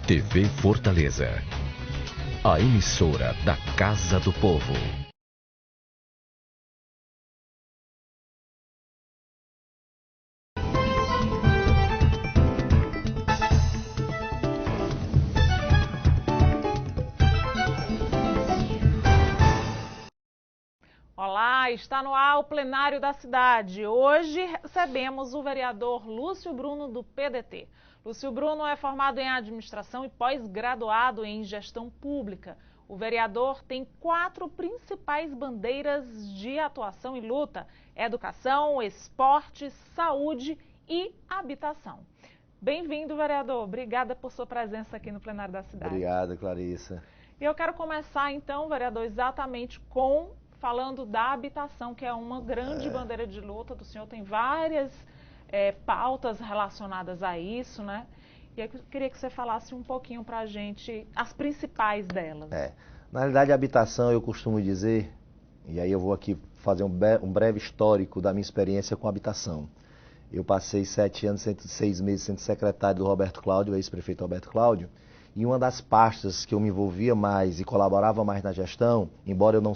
TV Fortaleza, a emissora da Casa do Povo. Olá, está no ar o plenário da cidade. Hoje recebemos o vereador Lúcio Bruno, do PDT. Lúcio Bruno é formado em administração e pós-graduado em gestão pública. O vereador tem 4 principais bandeiras de atuação e luta: educação, esporte, saúde e habitação. Bem-vindo, vereador. Obrigada por sua presença aqui no plenário da cidade. Obrigado, Clarissa. E eu quero começar então, vereador, exatamente falando da habitação, que é uma grande bandeira de luta do senhor. Tem várias pautas relacionadas a isso, né? E eu queria que você falasse um pouquinho para a gente as principais delas. Na realidade, a habitação, eu costumo dizer, e aí eu vou aqui fazer um breve histórico da minha experiência com habitação. Eu passei 7 anos, 6 meses sendo secretário do Roberto Cláudio, ex-prefeito Roberto Cláudio, e uma das pastas que eu me envolvia mais e colaborava mais na gestão, embora eu não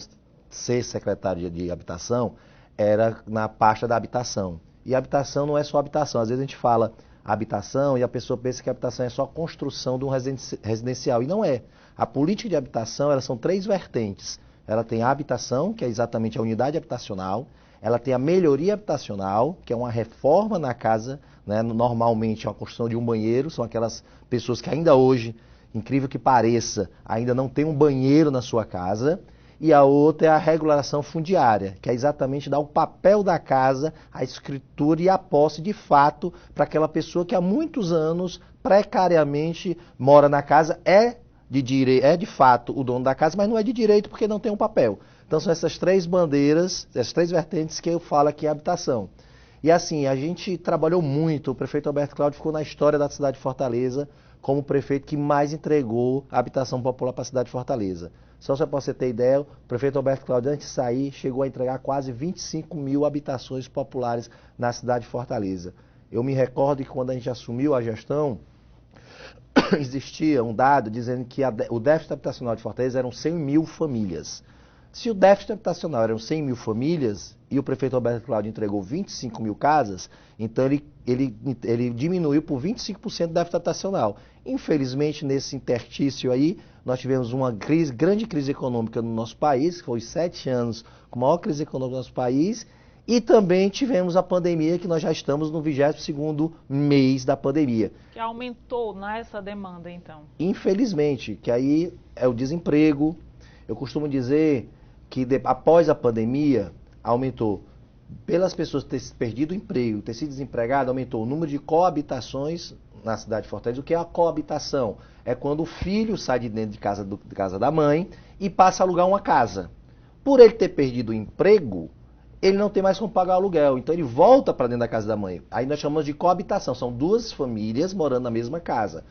ser secretário de habitação, era na pasta da habitação. E habitação não é só habitação. Às vezes a gente fala habitação e a pessoa pensa que a habitação é só a construção de um residencial. E não é. A política de habitação, elas são 3 vertentes. Ela tem a habitação, que é exatamente a unidade habitacional. Ela tem a melhoria habitacional, que é uma reforma na casa, né? Normalmente é uma construção de um banheiro. São aquelas pessoas que ainda hoje, incrível que pareça, ainda não tem um banheiro na sua casa. E a outra é a regulação fundiária, que é exatamente dar o papel da casa, a escritura e a posse de fato para aquela pessoa que há muitos anos precariamente mora na casa, é de fato o dono da casa, mas não é de direito porque não tem um papel. Então são essas 3 bandeiras, essas 3 vertentes que eu falo aqui em habitação. E assim, a gente trabalhou muito, o prefeito Roberto Cláudio ficou na história da cidade de Fortaleza como o prefeito que mais entregou a habitação popular para a cidade de Fortaleza. Só para você ter ideia, o prefeito Roberto Cláudio, antes de sair, chegou a entregar quase 25 mil habitações populares na cidade de Fortaleza. Eu me recordo que quando a gente assumiu a gestão, existia um dado dizendo que o déficit habitacional de Fortaleza eram 100 mil famílias. Se o déficit habitacional eram 100 mil famílias e o prefeito Roberto Cláudio entregou 25 mil casas, então ele diminuiu por 25% do déficit habitacional. Infelizmente, nesse interstício aí, nós tivemos uma grande crise econômica no nosso país, que foi 7 anos com a maior crise econômica do nosso país, e também tivemos a pandemia, que nós já estamos no 22º mês da pandemia. Que aumentou, né, essa demanda, então? Infelizmente, que aí é o desemprego. Eu costumo dizer que após a pandemia, aumentou, pelas pessoas terem perdido o emprego, ter sido desempregado, aumentou o número de coabitações na cidade de Fortaleza. O que é a coabitação? É quando o filho sai de dentro de casa da mãe e passa a alugar uma casa. Por ele ter perdido o emprego, ele não tem mais como pagar o aluguel, então ele volta para dentro da casa da mãe. Aí nós chamamos de coabitação, são 2 famílias morando na mesma casa.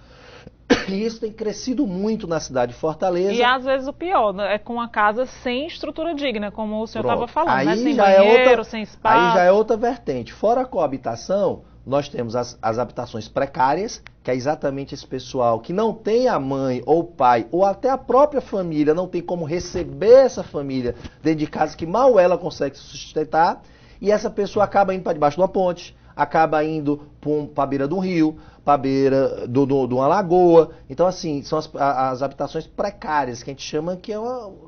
E isso tem crescido muito na cidade de Fortaleza. E às vezes o pior, é com uma casa sem estrutura digna, como o senhor estava falando, aí né? Sem já banheiro, sem espaço. Aí já é outra vertente. Fora a coabitação, nós temos as habitações precárias, que é exatamente esse pessoal que não tem a mãe ou o pai, ou até a própria família, não tem como receber essa família dentro de casa, que mal ela consegue se sustentar, e essa pessoa acaba indo para debaixo de uma ponte, acaba indo para a beira de um rio, para a beira de uma lagoa. Então, assim, são as habitações precárias, que a gente chama que é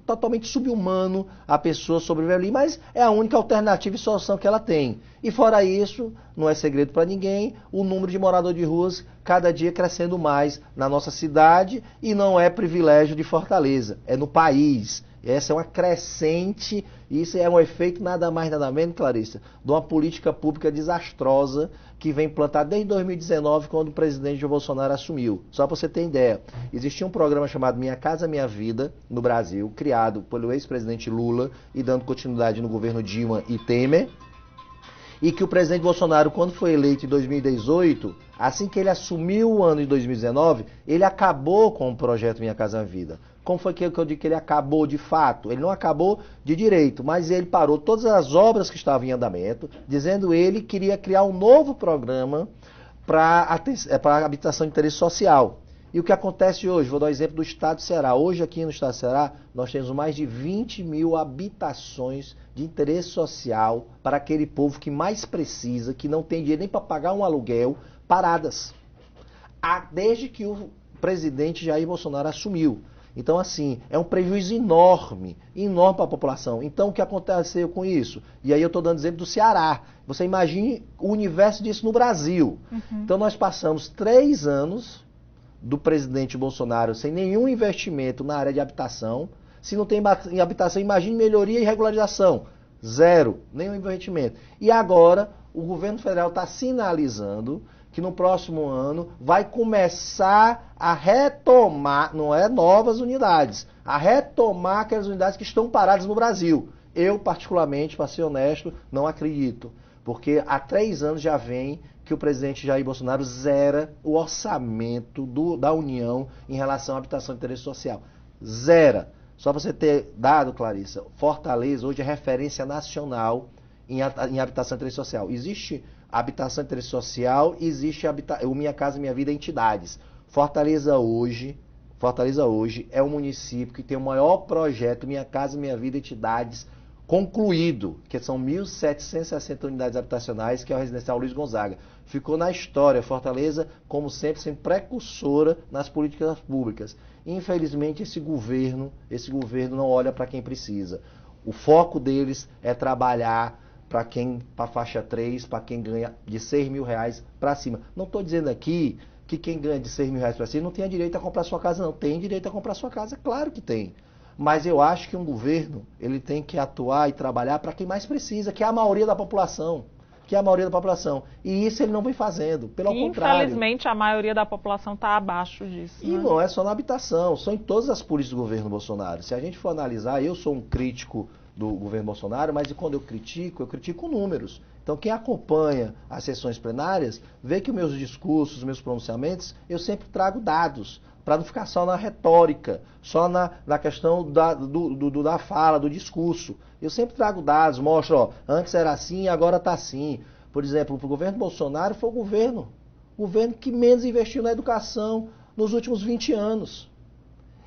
totalmente subhumano a pessoa sobreviver ali, mas é a única alternativa e solução que ela tem. E fora isso, não é segredo para ninguém, o número de moradores de ruas cada dia crescendo mais na nossa cidade, e não é privilégio de Fortaleza, é no país. Essa é uma crescente, isso é um efeito nada mais nada menos, Clarissa, de uma política pública desastrosa que vem plantada desde 2019, quando o presidente Jair Bolsonaro assumiu. Só para você ter ideia, existia um programa chamado Minha Casa Minha Vida no Brasil, criado pelo ex-presidente Lula e dando continuidade no governo Dilma e Temer, e que o presidente Bolsonaro, quando foi eleito em 2018, assim que ele assumiu o ano de 2019, ele acabou com o projeto Minha Casa Minha Vida. Como foi que eu digo que ele acabou de fato? Ele não acabou de direito, mas ele parou todas as obras que estavam em andamento, dizendo ele que queria criar um novo programa para habitação de interesse social. E o que acontece hoje? Vou dar o exemplo do estado do Ceará. Hoje aqui no estado do Ceará, nós temos mais de 20 mil habitações de interesse social para aquele povo que mais precisa, que não tem dinheiro nem para pagar um aluguel, paradas. Desde que o presidente Jair Bolsonaro assumiu. Então, assim, é um prejuízo enorme, enorme para a população. Então, o que aconteceu com isso? E aí eu estou dando exemplo do Ceará. Você imagine o universo disso no Brasil. Então, nós passamos 3 anos do presidente Bolsonaro sem nenhum investimento na área de habitação. Se não tem habitação, imagine melhoria e regularização. Zero, nenhum investimento. E agora, o governo federal está sinalizando que no próximo ano vai começar a retomar, não é novas unidades, a retomar aquelas unidades que estão paradas no Brasil. Eu, particularmente, para ser honesto, não acredito. Porque há 3 anos já vem que o presidente Jair Bolsonaro zera o orçamento da União em relação à habitação de interesse social. Zera. Só para você ter dado, Clarissa, Fortaleza hoje é referência nacional em habitação de interesse social. Existe habitação de interesse social, existe o Minha Casa Minha Vida entidades. Fortaleza hoje é um município que tem o maior projeto Minha Casa Minha Vida entidades concluído, que são 1.760 unidades habitacionais, que é o residencial Luiz Gonzaga. Ficou na história, Fortaleza, como sempre precursora nas políticas públicas. Infelizmente, esse governo não olha para quem precisa. O foco deles é trabalhar para a faixa 3, para quem ganha de R$6.000 para cima. Não estou dizendo aqui que quem ganha de R$6.000 para cima não tenha direito a comprar sua casa, não. Tem direito a comprar sua casa, claro que tem. Mas eu acho que um governo, ele tem que atuar e trabalhar para quem mais precisa, que é a maioria da população. E isso ele não vem fazendo, pelo contrário. Infelizmente, a maioria da população está abaixo disso. E não é só na habitação, são em todas as políticas do governo Bolsonaro. Se a gente for analisar, eu sou um crítico do governo Bolsonaro, mas quando eu critico números. Então, quem acompanha as sessões plenárias, vê que os meus discursos, os meus pronunciamentos, eu sempre trago dados, para não ficar só na retórica, só na questão da fala, do discurso. Eu sempre trago dados, mostro, ó, antes era assim, agora está assim. Por exemplo, o governo Bolsonaro foi o governo que menos investiu na educação nos últimos 20 anos.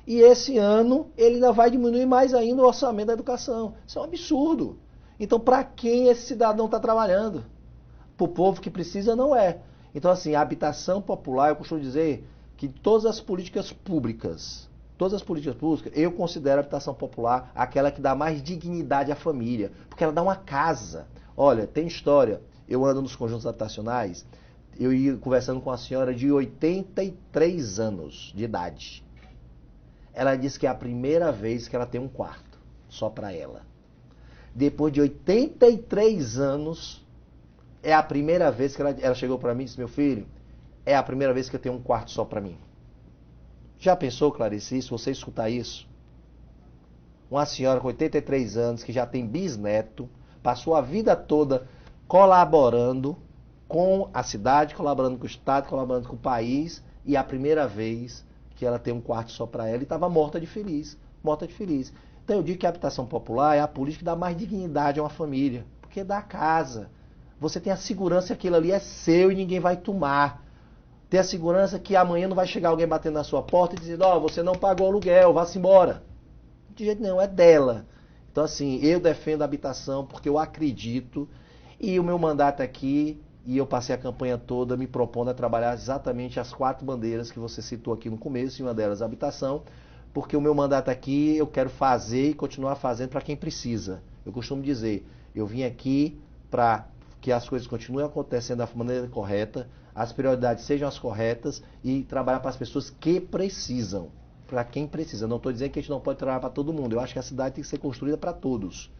E esse ano ele ainda vai diminuir mais ainda o orçamento da educação. Isso é um absurdo. Então, para quem esse cidadão está trabalhando? Para o povo que precisa, não é. Então, assim, a habitação popular, eu costumo dizer que todas as políticas públicas, eu considero a habitação popular aquela que dá mais dignidade à família, porque ela dá uma casa. Olha, tem história, eu ando nos conjuntos habitacionais, eu ia conversando com uma senhora de 83 anos de idade. Ela disse que é a primeira vez que ela tem um quarto, só para ela. Depois de 83 anos, é a primeira vez que ela chegou para mim e disse, meu filho, é a primeira vez que eu tenho um quarto só para mim. Já pensou, Clarice, se você escutar isso? Uma senhora com 83 anos, que já tem bisneto, passou a vida toda colaborando com a cidade, colaborando com o estado, colaborando com o país, e é a primeira vez que ela tem um quarto só para ela e estava morta de feliz. Então eu digo que a habitação popular é a política que dá mais dignidade a uma família, porque dá casa. Você tem a segurança que aquilo ali é seu e ninguém vai tomar. Ter a segurança que amanhã não vai chegar alguém batendo na sua porta e dizendo, ó, você não pagou aluguel, vá-se embora. De jeito nenhum, é dela. Então, assim, eu defendo a habitação porque eu acredito e o meu mandato aqui, e eu passei a campanha toda me propondo a trabalhar exatamente as 4 bandeiras que você citou aqui no começo, e uma delas a habitação, porque o meu mandato aqui eu quero fazer e continuar fazendo para quem precisa. Eu costumo dizer, eu vim aqui para que as coisas continuem acontecendo da maneira correta, as prioridades sejam as corretas e trabalhar para as pessoas que precisam, para quem precisa. Não estou dizendo que a gente não pode trabalhar para todo mundo, eu acho que a cidade tem que ser construída para todos.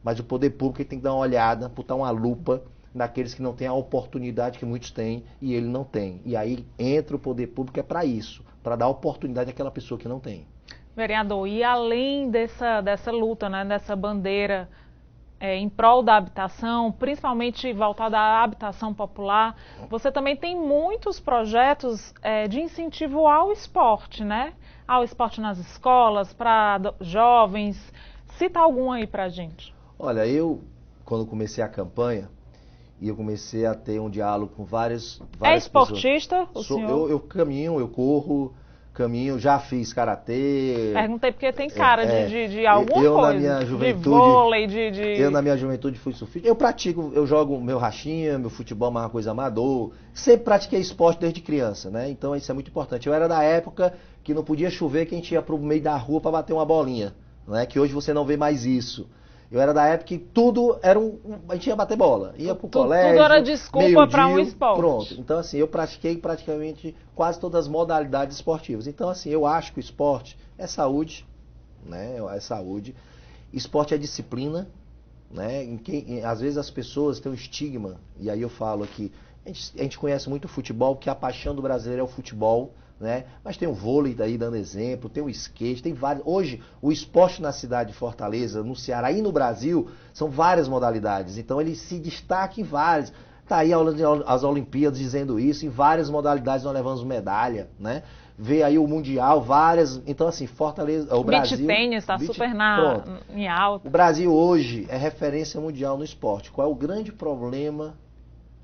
Mas o poder público tem que dar uma olhada, botar uma lupa naqueles que não têm a oportunidade que muitos têm e ele não tem. E aí entra o poder público é para isso, para dar oportunidade àquela pessoa que não tem. Vereador, e além dessa luta, né, dessa bandeira em prol da habitação, principalmente voltada à habitação popular, você também tem muitos projetos de incentivo ao esporte, né? Ao esporte nas escolas, para jovens. Cita algum aí pra gente. Olha, eu, quando comecei a campanha, E eu comecei a ter um diálogo com várias É esportista, pessoas. o senhor? Eu caminho, eu corro, caminho, já fiz karatê. Perguntei porque tem cara de alguma eu, coisa. Na minha juventude, de vôlei, Eu na minha juventude fui surfista. Eu pratico, eu jogo meu rachinha, meu futebol, uma coisa amador. Sempre pratiquei esporte desde criança, né? Então isso é muito importante. Eu era da época que não podia chover, que a gente ia pro meio da rua para bater uma bolinha, né? Que hoje você não vê mais isso. Eu era da época que tudo era a gente ia bater bola, ia pro colégio. Tudo era desculpa para um esporte. Pronto. Então assim, eu pratiquei praticamente quase todas as modalidades esportivas. Então assim, eu acho que o esporte é saúde, né? É saúde. Esporte é disciplina, né? Às vezes as pessoas têm um estigma, e aí eu falo aqui, a gente conhece muito o futebol, que a paixão do brasileiro é o futebol, né? Mas tem o vôlei daí dando exemplo, tem o skate, tem vários. Hoje, o esporte na cidade de Fortaleza, no Ceará e no Brasil, são várias modalidades. Então ele se destaca em várias. Tá aí as Olimpíadas dizendo isso, em várias modalidades nós levamos medalha, né? Vê aí o Mundial, várias. Então, assim, Fortaleza, o Brasil. Beach tênis está super em alta. O Brasil hoje é referência mundial no esporte. Qual é o grande problema?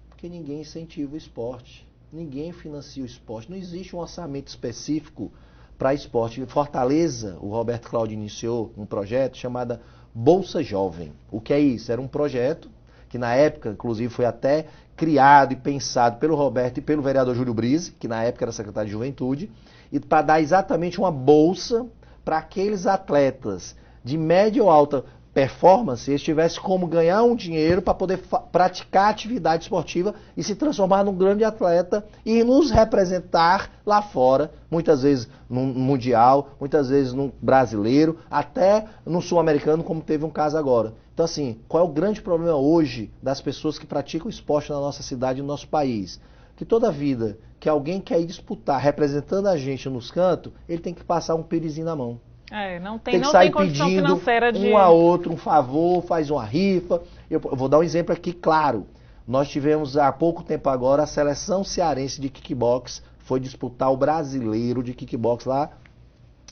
Porque ninguém incentiva o esporte. Ninguém financia o esporte. Não existe um orçamento específico para esporte. Em Fortaleza, o Roberto Cláudio iniciou um projeto chamado Bolsa Jovem. O que é isso? Era um projeto que na época, inclusive, foi até criado e pensado pelo Roberto e pelo vereador Júlio Brise, que na época era secretário de Juventude, e para dar exatamente uma bolsa para aqueles atletas de média ou alta performance, eles tivessem como ganhar um dinheiro para poder praticar atividade esportiva e se transformar num grande atleta e nos representar lá fora, muitas vezes no mundial, muitas vezes no brasileiro, até no sul-americano, como teve um caso agora. Então assim, qual é o grande problema hoje das pessoas que praticam esporte na nossa cidade e no nosso país? Que toda vida que alguém quer ir disputar representando a gente nos cantos, ele tem que passar um pirizinho na mão. Não tem que não sair tem condição pedindo financeira de um a outro um favor, faz uma rifa. Eu vou dar um exemplo aqui, claro. Nós tivemos há pouco tempo agora a seleção cearense de kickbox foi disputar o brasileiro de kickbox lá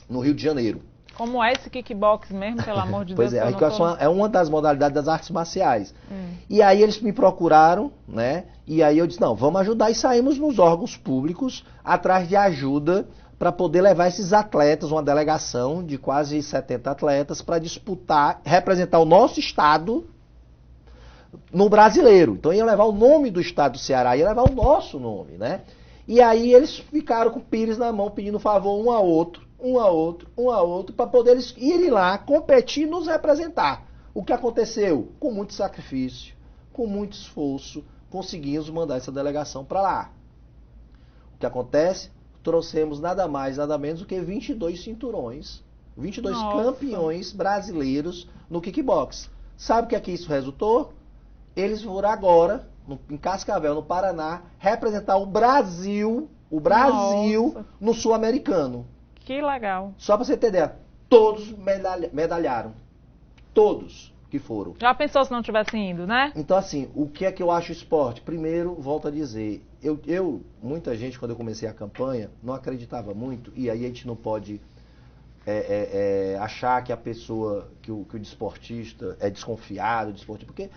no Rio de Janeiro. Como é esse kickbox mesmo, pelo amor de Deus? Pois é uma das modalidades das artes marciais. E aí eles me procuraram, né? E aí eu disse, não, vamos ajudar, e saímos nos órgãos públicos atrás de ajuda para poder levar esses atletas, uma delegação de quase 70 atletas, para disputar, representar o nosso estado no brasileiro. Então ia levar o nome do estado do Ceará, ia levar o nosso nome, né? E aí eles ficaram com o pires na mão, pedindo favor um a outro, para poder eles irem lá competir e nos representar. O que aconteceu? Com muito sacrifício, com muito esforço, conseguimos mandar essa delegação para lá. O que acontece? Trouxemos nada mais, nada menos do que 22 cinturões, 22 campeões brasileiros no kickbox. Sabe o que é que isso resultou? Eles foram agora, em Cascavel, no Paraná, representar o Brasil no Sul-Americano. Que legal. Só para você ter ideia, todos medalharam. Todos que foram. Já pensou se não tivessem ido, né? Então, assim, o que é que eu acho esporte? Primeiro, volto a dizer, muita gente, quando eu comecei a campanha, não acreditava muito, e aí a gente não pode achar que a pessoa, que o desportista é desconfiado, porque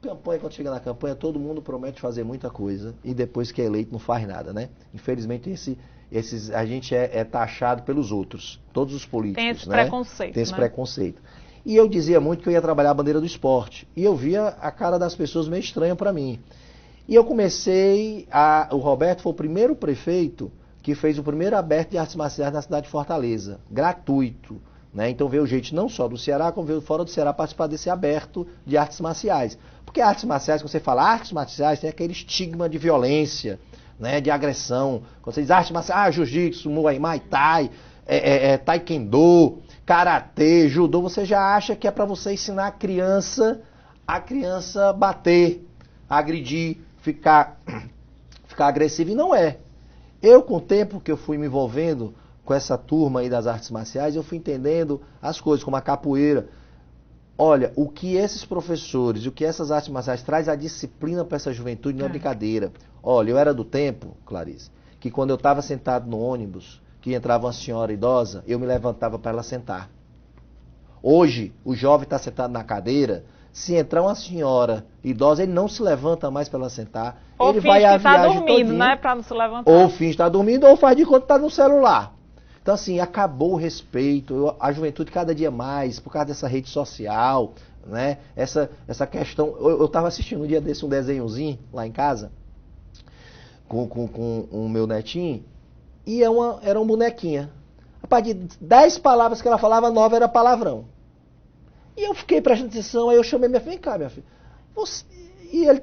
campanha, quando chega na campanha, todo mundo promete fazer muita coisa, e depois que é eleito não faz nada, né? Infelizmente, a gente é taxado pelos outros, todos os políticos. Tem esse preconceito. Tem esse preconceito. E eu dizia muito que eu ia trabalhar a bandeira do esporte. E eu via a cara das pessoas meio estranha para mim. E eu o Roberto foi o primeiro prefeito que fez o primeiro aberto de artes marciais na cidade de Fortaleza, gratuito. Né? Então veio gente não só do Ceará, como veio fora do Ceará participar desse aberto de artes marciais. Porque artes marciais, quando você fala artes marciais, tem aquele estigma de violência, né? De agressão. Quando você diz artes marciais, jiu-jitsu, muay thai, taekwondo, karatê, judô, você já acha que é para você ensinar a criança bater, agredir, ficar agressivo, e não é. Eu, com o tempo que eu fui me envolvendo com essa turma aí das artes marciais, eu fui entendendo as coisas, como a capoeira. Olha, o que esses professores, o que essas artes marciais traz a disciplina para essa juventude não é brincadeira. Olha, eu era do tempo, Clarice, que quando eu estava sentado no ônibus, que entrava uma senhora idosa, eu me levantava para ela sentar. Hoje, o jovem está sentado na cadeira, Se entrar uma senhora idosa, ele não se levanta mais para ela sentar. Ou ele finge vai que a está viagem dormindo, todinha, né? Para não se levantar. ou finge estar dormindo, ou faz de conta que está no celular. Então, assim, acabou o respeito. A juventude cada dia mais, por causa dessa rede social, né? Essa questão... Eu estava assistindo um dia desse um desenhozinho lá em casa, com o meu netinho, e era uma bonequinha. A partir de 10 palavras que ela falava, 9 era palavrão. E eu fiquei prestando atenção, aí eu chamei minha filha, vem cá, minha filha. Ele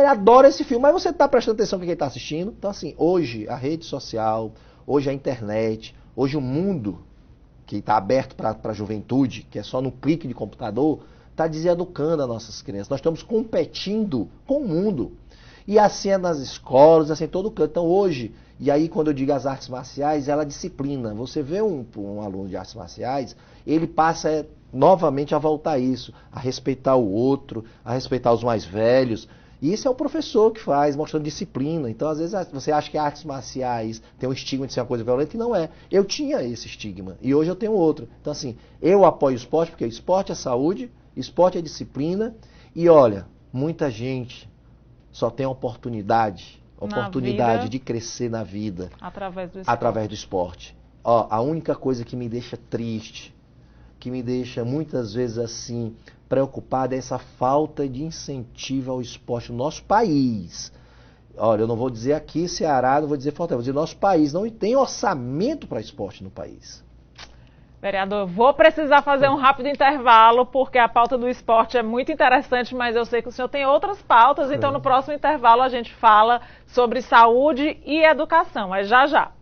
adora esse filme, mas você está prestando atenção no que ele está assistindo? Então, assim, hoje a rede social, hoje a internet, hoje o mundo que está aberto para a juventude, que é só no clique de computador, está deseducando as nossas crianças. Nós estamos competindo com o mundo. E assim é nas escolas, assim em todo canto. Então hoje, e aí quando eu digo as artes marciais, ela disciplina. Você vê um aluno de artes marciais, ele passa novamente a voltar a isso, a respeitar o outro, a respeitar os mais velhos. E isso é o professor que faz, mostrando disciplina. Então, às vezes, você acha que artes marciais tem um estigma de ser uma coisa violenta, e não é. Eu tinha esse estigma, e hoje eu tenho outro. Então, assim, eu apoio o esporte, porque esporte é saúde, esporte é disciplina, e olha, muita gente só tem a oportunidade de crescer na vida através do esporte. Ó, a única coisa que me deixa triste, que me deixa muitas vezes assim preocupado, é essa falta de incentivo ao esporte no nosso país. Olha, eu não vou dizer aqui Ceará, não vou dizer Fortaleza, vou dizer nosso país. Não tem orçamento para esporte no país. Vereador, vou precisar fazer um rápido intervalo, porque a pauta do esporte é muito interessante, mas eu sei que o senhor tem outras pautas, então no próximo intervalo a gente fala sobre saúde e educação. É já já.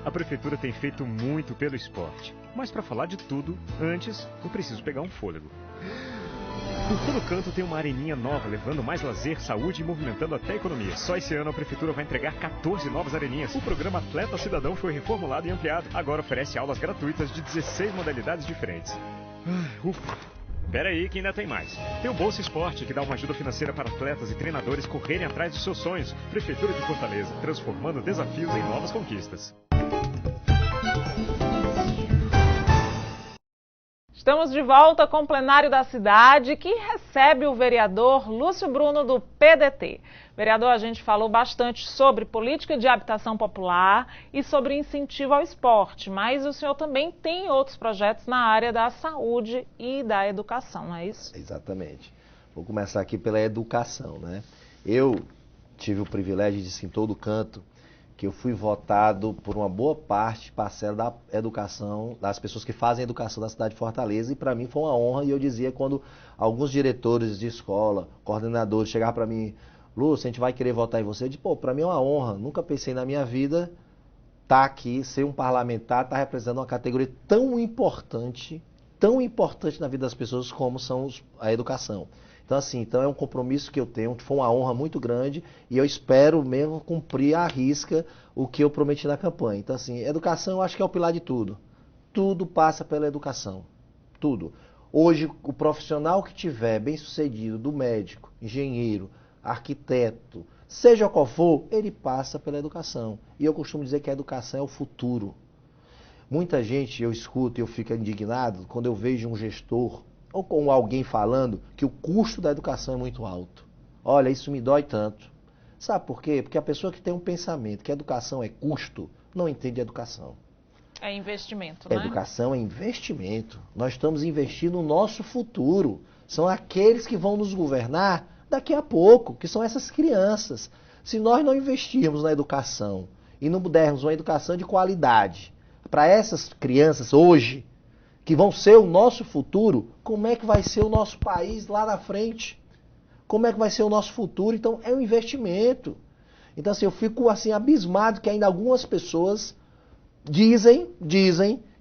A Prefeitura tem feito muito pelo esporte, mas para falar de tudo, antes eu preciso pegar um fôlego. Por todo canto tem uma areninha nova, levando mais lazer, saúde e movimentando até a economia. Só esse ano a Prefeitura vai entregar 14 novas areninhas. O programa Atleta Cidadão foi reformulado e ampliado. Agora oferece aulas gratuitas de 16 modalidades diferentes. Ufa! Pera aí que ainda tem mais. Tem o Bolsa Esporte, que dá uma ajuda financeira para atletas e treinadores correrem atrás dos seus sonhos. Prefeitura de Fortaleza, transformando desafios em novas conquistas. Estamos de volta com o plenário da cidade, que recebe o vereador Lúcio Bruno, do PDT. Vereador, a gente falou bastante sobre política de habitação popular e sobre incentivo ao esporte, mas o senhor também tem outros projetos na área da saúde e da educação, não é isso? Exatamente. Vou começar aqui pela educação, né? Eu tive o privilégio de dizer em todo canto que eu fui votado por uma boa parcela da educação, das pessoas que fazem educação da cidade de Fortaleza, e para mim foi uma honra. E eu dizia, quando alguns diretores de escola, coordenadores, chegavam para mim: Lúcio, a gente vai querer votar em você. Eu disse, pô, para mim é uma honra, nunca pensei na minha vida estar aqui, ser um parlamentar, estar representando uma categoria tão importante na vida das pessoas como são a educação. Então, assim, é um compromisso que eu tenho, foi uma honra muito grande, e eu espero mesmo cumprir à risca o que eu prometi na campanha. Então, assim, educação eu acho que é o pilar de tudo. Tudo passa pela educação. Tudo. Hoje, o profissional que tiver bem sucedido, do médico, engenheiro, arquiteto, seja qual for, ele passa pela educação. E eu costumo dizer que a educação é o futuro. Muita gente, eu escuto e eu fico indignado quando eu vejo um gestor ou com alguém falando que o custo da educação é muito alto. Olha, isso me dói tanto. Sabe por quê? Porque a pessoa que tem um pensamento que a educação é custo, não entende educação. É investimento, né? Educação é investimento. Nós estamos investindo no nosso futuro. São aqueles que vão nos governar daqui a pouco, que são essas crianças. Se nós não investirmos na educação e não dermos uma educação de qualidade para essas crianças hoje, que vão ser o nosso futuro, como é que vai ser o nosso país lá na frente? Como é que vai ser o nosso futuro? Então, é um investimento. Então, assim, eu fico assim abismado que ainda algumas pessoas dizem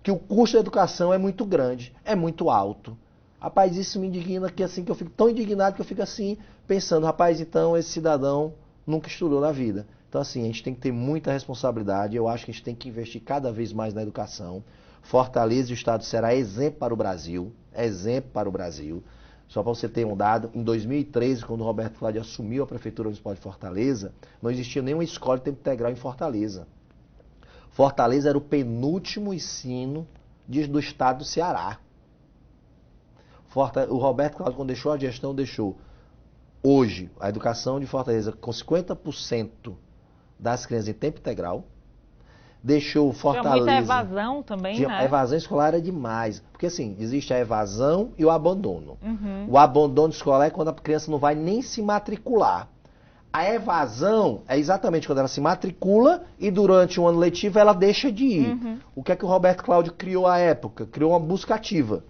que o custo da educação é muito grande, é muito alto. Rapaz, isso me indigna, que assim, que eu fico tão indignado que eu fico assim, pensando, rapaz, então esse cidadão nunca estudou na vida. Então, assim, a gente tem que ter muita responsabilidade, eu acho que a gente tem que investir cada vez mais na educação. Fortaleza e o Estado será exemplo para o Brasil, Só para você ter um dado, em 2013, quando o Roberto Cláudio assumiu a Prefeitura Municipal de Fortaleza, não existia nenhuma escola de tempo integral em Fortaleza. Fortaleza era o penúltimo ensino do estado do Ceará. O Roberto Cláudio, quando deixou a gestão, deixou hoje a educação de Fortaleza com 50% das crianças em tempo integral. Deixou Fortaleza... Tinha muita evasão também, né? A evasão escolar é demais. Porque assim, existe a evasão e o abandono. Uhum. O abandono escolar é quando a criança não vai nem se matricular. A evasão é exatamente quando ela se matricula e durante um ano letivo ela deixa de ir. Uhum. O que é que o Roberto Cláudio criou à época? Criou uma busca ativa.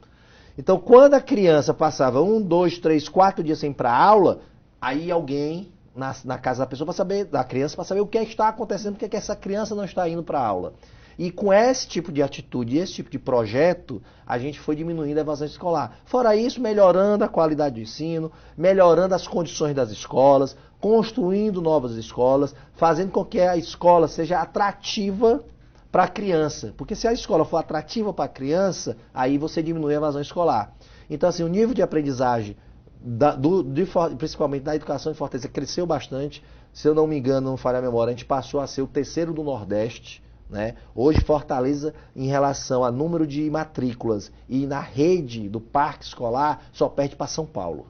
Então, quando a criança passava 1, 2, 3, 4 dias sem ir para aula, aí alguém na casa da pessoa, da criança, para saber o que é que está acontecendo, porque é que essa criança não está indo para a aula. E com esse tipo de atitude, esse tipo de projeto, a gente foi diminuindo a evasão escolar. Fora isso, melhorando a qualidade do ensino, melhorando as condições das escolas, construindo novas escolas, fazendo com que a escola seja atrativa para a criança. Porque se a escola for atrativa para a criança, aí você diminui a evasão escolar. Então, assim, o nível de aprendizagem, principalmente da educação em Fortaleza, cresceu bastante. Se eu não me engano, não falha a memória, a gente passou a ser o 3º do Nordeste. Né? Hoje, Fortaleza, em relação a número de matrículas e na rede do parque escolar, só perde para São Paulo.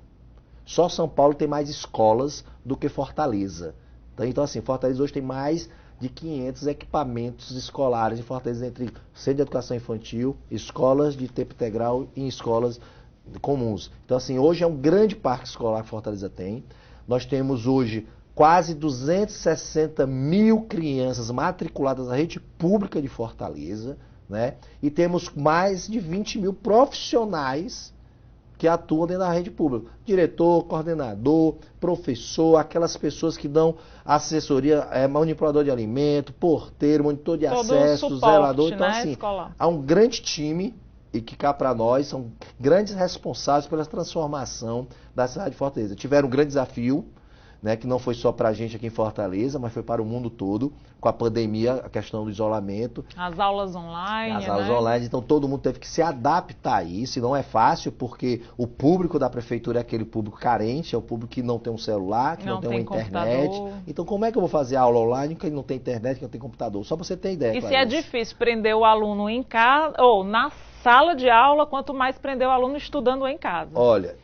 Só São Paulo tem mais escolas do que Fortaleza. Então, assim, Fortaleza hoje tem mais de 500 equipamentos escolares em Fortaleza, entre centro de educação infantil, escolas de tempo integral e escolas comuns. Então, assim, hoje é um grande parque escolar que Fortaleza tem. Nós temos hoje quase 260 mil crianças matriculadas na rede pública de Fortaleza, né? E temos mais de 20 mil profissionais que atuam dentro da rede pública. Diretor, coordenador, professor, aquelas pessoas que dão assessoria, manipulador de alimento, porteiro, monitor de acesso, suporte, zelador. Então, né, assim, escolar. há um grande time e que cá para nós são grandes responsáveis pela transformação da cidade de Fortaleza. Tiveram um grande desafio, né, que não foi só para a gente aqui em Fortaleza, mas foi para o mundo todo, com a pandemia, a questão do isolamento. As aulas online, As aulas online, então todo mundo teve que se adaptar a isso, e não é fácil, porque o público da prefeitura é aquele público carente, é o público que não tem um celular, que não tem uma internet. Computador. Então como é que eu vou fazer aula online que não tem internet, que não tem computador? Só para você ter ideia. E Clarice. se é difícil prender o aluno em casa, ou na sala de aula, quanto mais prender o aluno estudando em casa? Olha,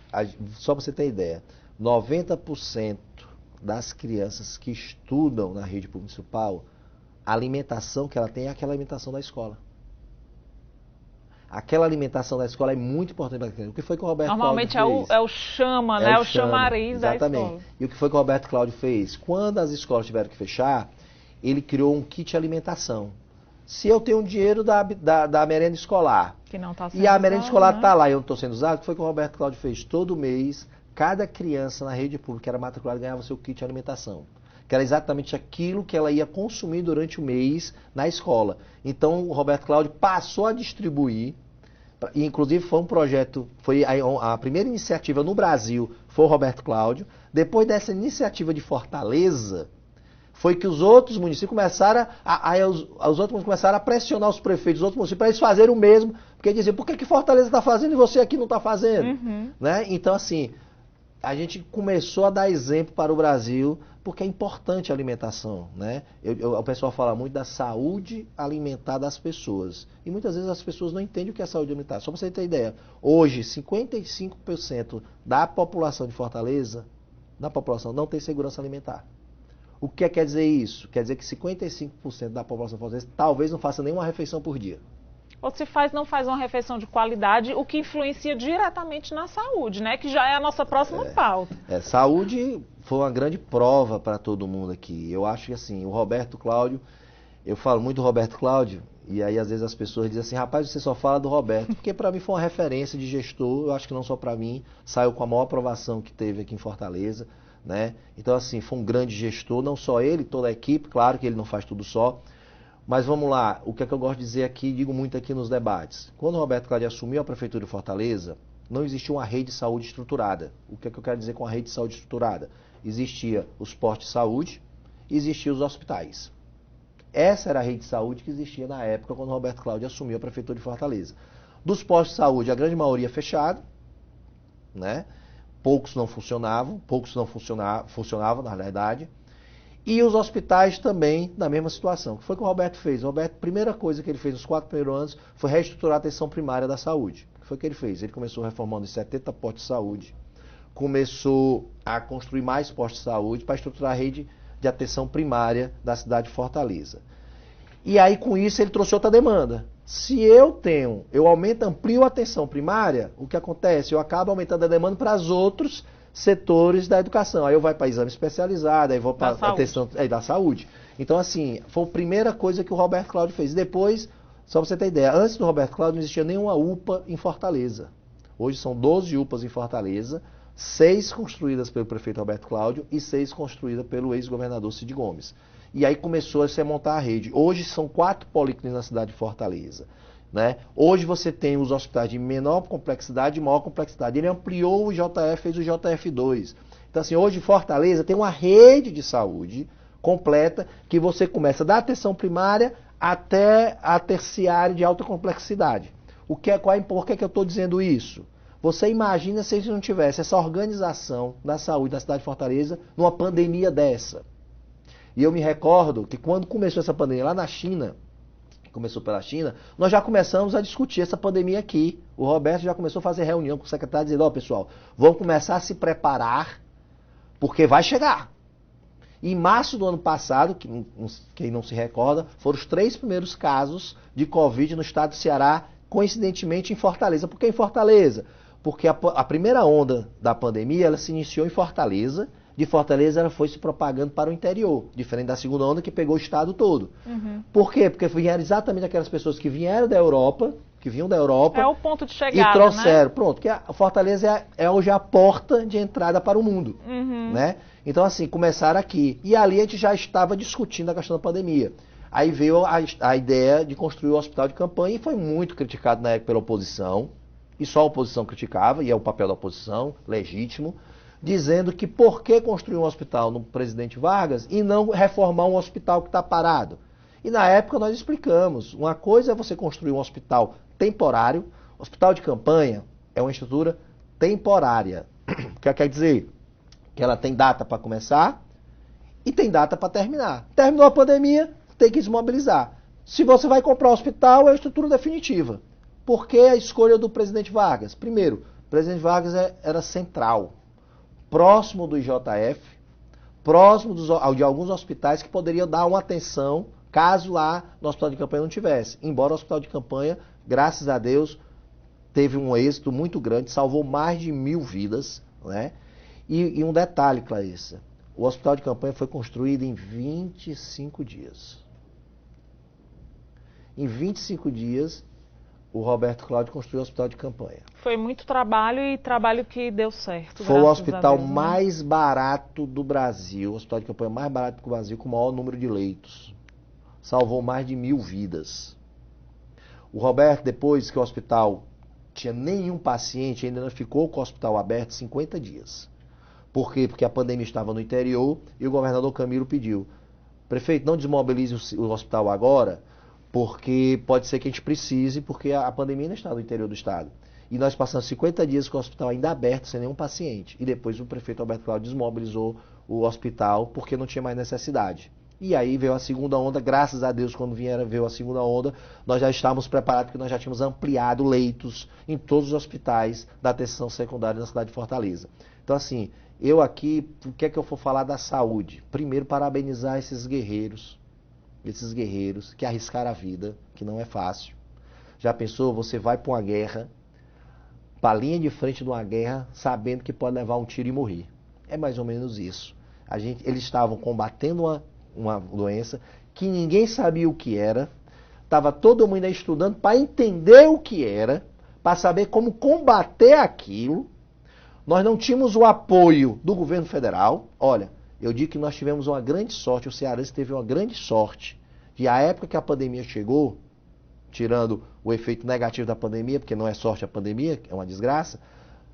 só para você ter ideia, 90% das crianças que estudam na rede pública municipal, a alimentação que ela tem é aquela alimentação da escola. Aquela alimentação da escola é muito importante para a criança. O que foi que o Roberto Normalmente Cláudio fez? é o chama, né? O chamariz da escola. Exatamente. E o que foi que o Roberto Cláudio fez? Quando as escolas tiveram que fechar, ele criou um kit alimentação. Se eu tenho dinheiro da merenda escolar, que não tá sendo e a merenda usado, escolar né? está lá e eu não estou sendo usado, o que foi que o Roberto Cláudio fez? Todo mês, cada criança na rede pública que era matriculada ganhava seu kit de alimentação, que era exatamente aquilo que ela ia consumir durante o mês na escola. Então o Roberto Cláudio passou a distribuir, e inclusive foi um projeto, foi a primeira iniciativa no Brasil, foi o Roberto Cláudio. Depois dessa iniciativa de Fortaleza, foi que os outros municípios começaram começaram a pressionar os prefeitos dos outros municípios para eles fazerem o mesmo, porque diziam, por que Fortaleza está fazendo e você aqui não está fazendo? Uhum. Né? Então, assim, a gente começou a dar exemplo para o Brasil, porque é importante a alimentação, né? O pessoal fala muito da saúde alimentar das pessoas, e muitas vezes as pessoas não entendem o que é saúde alimentar. Só para você ter ideia, hoje 55% da população de Fortaleza, não tem segurança alimentar. O que quer dizer isso? Quer dizer que 55% da população de Fortaleza talvez não faça nenhuma refeição por dia. Ou se não faz uma refeição de qualidade, o que influencia diretamente na saúde, né? Que já é a nossa próxima pauta. Saúde foi uma grande prova para todo mundo aqui. Eu acho que assim, o Roberto Cláudio, eu falo muito do Roberto Cláudio, e aí às vezes as pessoas dizem assim, rapaz, você só fala do Roberto, porque para mim foi uma referência de gestor, eu acho que não só para mim, saiu com a maior aprovação que teve aqui em Fortaleza, né? Então assim, foi um grande gestor, não só ele, toda a equipe, claro que ele não faz tudo só. Mas vamos lá, o que é que eu gosto de dizer aqui, digo muito aqui nos debates. Quando o Roberto Cláudio assumiu a Prefeitura de Fortaleza, não existia uma rede de saúde estruturada. O que é que eu quero dizer com a rede de saúde estruturada? Existia os postos de saúde e existiam os hospitais. Essa era a rede de saúde que existia na época quando o Roberto Cláudio assumiu a Prefeitura de Fortaleza. Dos postos de saúde, a grande maioria fechada, né? Poucos não funcionavam na verdade. E os hospitais também na mesma situação. O que foi que o Roberto fez? O Roberto, a primeira coisa que ele fez nos 4 primeiros anos foi reestruturar a atenção primária da saúde. O que foi que ele fez? Ele começou reformando os 70 postos de saúde, começou a construir mais postos de saúde para estruturar a rede de atenção primária da cidade de Fortaleza. E aí, com isso, ele trouxe outra demanda. Se eu amplio a atenção primária, o que acontece? Eu acabo aumentando a demanda para os outros setores da educação. Aí eu vou para exame especializado, aí vou para a atenção da saúde. Então, assim, foi a primeira coisa que o Roberto Cláudio fez. Depois, só para você ter ideia, antes do Roberto Cláudio não existia nenhuma UPA em Fortaleza. Hoje são 12 UPAs em Fortaleza, 6 construídas pelo prefeito Roberto Cláudio e 6 construídas pelo ex-governador Cid Gomes. E aí começou a se montar a rede. Hoje são 4 policlínicas na cidade de Fortaleza. Né? Hoje você tem os hospitais de menor complexidade e maior complexidade. Ele ampliou o IJF, fez o IJF2. Então, assim, hoje Fortaleza tem uma rede de saúde completa que você começa da atenção primária até a terciária de alta complexidade. Por que eu estou dizendo isso? Você imagina se a gente não tivesse essa organização da saúde da cidade de Fortaleza numa pandemia dessa. E eu me recordo que quando começou essa pandemia lá na China, começou pela China, nós já começamos a discutir essa pandemia aqui. O Roberto já começou a fazer reunião com o secretário dizendo, pessoal, vamos começar a se preparar, porque vai chegar. Em março do ano passado, quem não se recorda, foram os 3 primeiros casos de Covid no estado do Ceará, coincidentemente em Fortaleza. Por que em Fortaleza? Porque a primeira onda da pandemia, ela se iniciou em Fortaleza. De Fortaleza ela foi se propagando para o interior, diferente da segunda onda que pegou o estado todo. Uhum. Por quê? Porque vieram exatamente aquelas pessoas que vieram da Europa, que vinham da Europa. É o ponto de chegada, e trouxeram, né? Pronto, que a Fortaleza é hoje a porta de entrada para o mundo. Uhum. Né? Então, assim, começaram aqui. E ali a gente já estava discutindo a questão da pandemia. Aí veio a ideia de construir o hospital de campanha e foi muito criticado na época pela oposição. E só a oposição criticava, e é o papel da oposição, legítimo. Dizendo que por que construir um hospital no Presidente Vargas e não reformar um hospital que está parado. E na época nós explicamos, uma coisa é você construir um hospital temporário, hospital de campanha é uma estrutura temporária. O que quer dizer? Que ela tem data para começar e tem data para terminar. Terminou a pandemia, tem que desmobilizar. Se você vai comprar um hospital, é a estrutura definitiva. Por que a escolha do Presidente Vargas? Primeiro, o Presidente Vargas era central. Próximo do IJF, próximo de alguns hospitais que poderiam dar uma atenção caso lá no hospital de campanha não tivesse. Embora o hospital de campanha, graças a Deus, teve um êxito muito grande, salvou mais de 1000 vidas. Né? E um detalhe, Clarissa, o hospital de campanha foi construído em 25 dias. Em 25 dias, o Roberto Cláudio construiu o hospital de campanha. Foi muito trabalho e trabalho que deu certo. Foi o hospital mais barato do Brasil, o hospital de campanha mais barato do Brasil, com o maior número de leitos. Salvou mais de 1000 vidas. O Roberto, depois que o hospital tinha nenhum paciente, ainda não ficou com o hospital aberto 50 dias. Por quê? Porque a pandemia estava no interior e o governador Camilo pediu, prefeito, não desmobilize o hospital agora, porque pode ser que a gente precise, porque a pandemia ainda está no interior do estado. E nós passamos 50 dias com o hospital ainda aberto, sem nenhum paciente. E depois o prefeito Roberto Cláudio desmobilizou o hospital, porque não tinha mais necessidade. E aí veio a segunda onda, graças a Deus, quando veio a segunda onda, nós já estávamos preparados, porque nós já tínhamos ampliado leitos em todos os hospitais da atenção secundária na cidade de Fortaleza. Então, assim, eu aqui, o que é que eu vou falar da saúde? Primeiro, parabenizar esses guerreiros que arriscaram a vida, que não é fácil. Já pensou, você vai para uma guerra, para a linha de frente de uma guerra, sabendo que pode levar um tiro e morrer. É mais ou menos isso. Eles estavam combatendo uma doença que ninguém sabia o que era, estava todo mundo aí estudando para entender o que era, para saber como combater aquilo. Nós não tínhamos o apoio do governo federal. Olha, eu digo que nós tivemos uma grande sorte, o cearense teve uma grande sorte, de a época que a pandemia chegou, tirando o efeito negativo da pandemia, porque não é sorte a pandemia, é uma desgraça,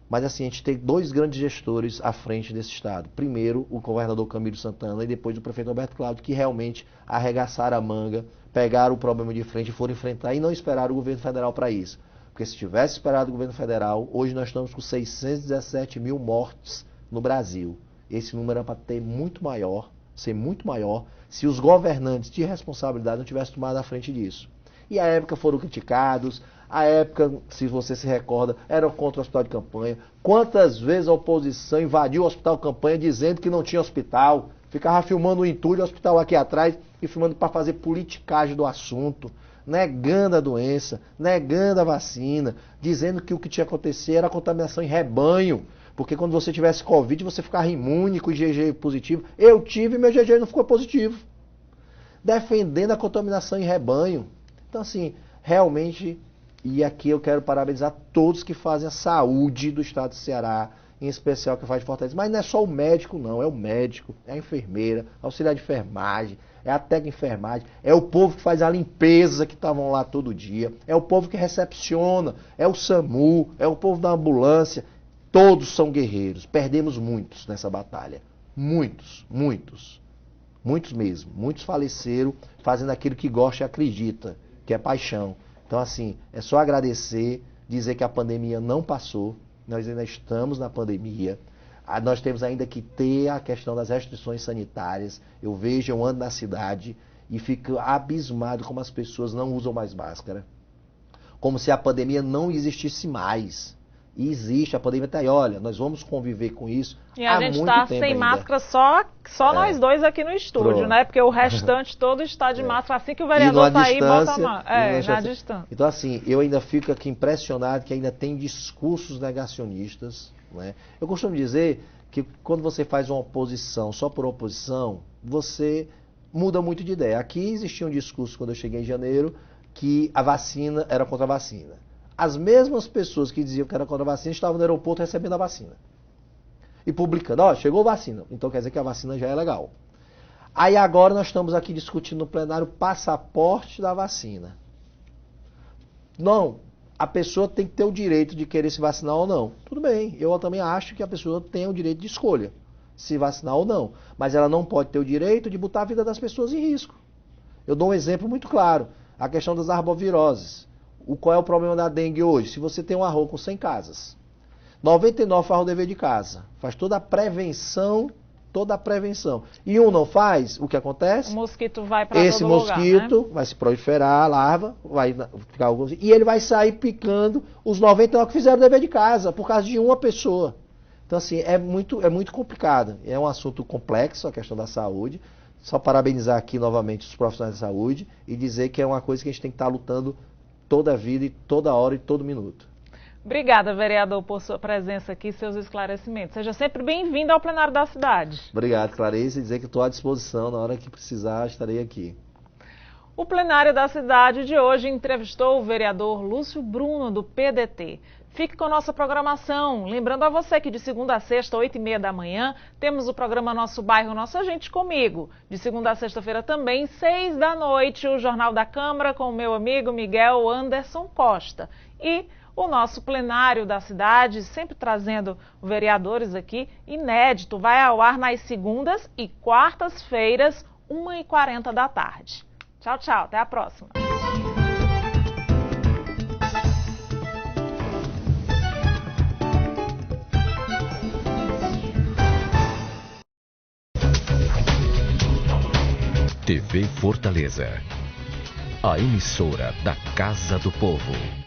mas assim, a gente tem 2 grandes gestores à frente desse estado. Primeiro, o governador Camilo Santana e depois o prefeito Roberto Cláudio, que realmente arregaçaram a manga, pegaram o problema de frente e foram enfrentar e não esperaram o governo federal para isso. Porque se tivesse esperado o governo federal, hoje nós estamos com 617 mil mortes no Brasil. Esse número era para ter muito maior, ser muito maior se os governantes de responsabilidade não tivessem tomado a frente disso. E à época foram criticados, à época, se você se recorda, eram contra o hospital de campanha. Quantas vezes a oposição invadiu o hospital de campanha dizendo que não tinha hospital, ficava filmando o entulho do hospital aqui atrás e filmando para fazer politicagem do assunto, negando a doença, negando a vacina, dizendo que o que tinha acontecido era a contaminação em rebanho, porque quando você tivesse Covid você ficava imune com IgG positivo. Eu tive e meu IgG não ficou positivo. Defendendo a contaminação em rebanho. Então assim, realmente, e aqui eu quero parabenizar todos que fazem a saúde do estado do Ceará, em especial que faz de Fortaleza. Mas não é só o médico não, é o médico, é a enfermeira, auxiliar de enfermagem, é a técnica de enfermagem, é o povo que faz a limpeza que estavam lá todo dia, é o povo que recepciona, é o SAMU, é o povo da ambulância. Todos são guerreiros, perdemos muitos nessa batalha. Muitos, muitos. Muitos mesmo. Muitos faleceram fazendo aquilo que gosta e acredita, que é paixão. Então assim, é só agradecer, dizer que a pandemia não passou, nós ainda estamos na pandemia, nós temos ainda que ter a questão das restrições sanitárias. Eu vejo, eu ando na cidade e fico abismado como as pessoas não usam mais máscara. Como se a pandemia não existisse mais. E existe, a pandemia está aí, olha, nós vamos conviver com isso e a gente está sem máscara, só nós dois aqui no estúdio, pronto, né? Porque o restante todo está de máscara, assim que o vereador sair, bota a máscara. Na distância. Então assim, eu ainda fico aqui impressionado que ainda tem discursos negacionistas, né? Eu costumo dizer que quando você faz uma oposição só por oposição, você muda muito de ideia. Aqui existia um discurso, quando eu cheguei em janeiro, que a vacina era contra a vacina. As mesmas pessoas que diziam que era contra a vacina estavam no aeroporto recebendo a vacina. E publicando, ó, chegou a vacina. Então quer dizer que a vacina já é legal. Aí agora nós estamos aqui discutindo no plenário o passaporte da vacina. Não, a pessoa tem que ter o direito de querer se vacinar ou não. Tudo bem, eu também acho que a pessoa tem o direito de escolha, se vacinar ou não. Mas ela não pode ter o direito de botar a vida das pessoas em risco. Eu dou um exemplo muito claro, a questão das arboviroses. Qual é o problema da dengue hoje? Se você tem um arroz com 100 casas, 99 faz o dever de casa, faz toda a prevenção, e um não faz, o que acontece? O mosquito vai para todo lugar, esse mosquito vai se proliferar, a larva, vai ficar alguns, e ele vai sair picando os 99 que fizeram o dever de casa, por causa de uma pessoa. Então assim, é muito complicado, é um assunto complexo, a questão da saúde. Só parabenizar aqui novamente os profissionais da saúde e dizer que é uma coisa que a gente tem que estar lutando toda a vida, e toda hora e todo minuto. Obrigada, vereador, por sua presença aqui e seus esclarecimentos. Seja sempre bem-vindo ao plenário da cidade. Obrigado, Clarice, e dizer que estou à disposição, na hora que precisar, estarei aqui. O plenário da cidade de hoje entrevistou o vereador Lúcio Bruno, do PDT. Fique com a nossa programação. Lembrando a você que de segunda a sexta, 8h30 da manhã, temos o programa Nosso Bairro, Nossa Gente Comigo. De segunda a sexta-feira também, 6 da noite, o Jornal da Câmara com o meu amigo Miguel Anderson Costa. E o nosso plenário da cidade, sempre trazendo vereadores aqui, inédito, vai ao ar nas segundas e quartas-feiras, 1h40 da tarde. Tchau, tchau. Até a próxima. TV Fortaleza, a emissora da Casa do Povo.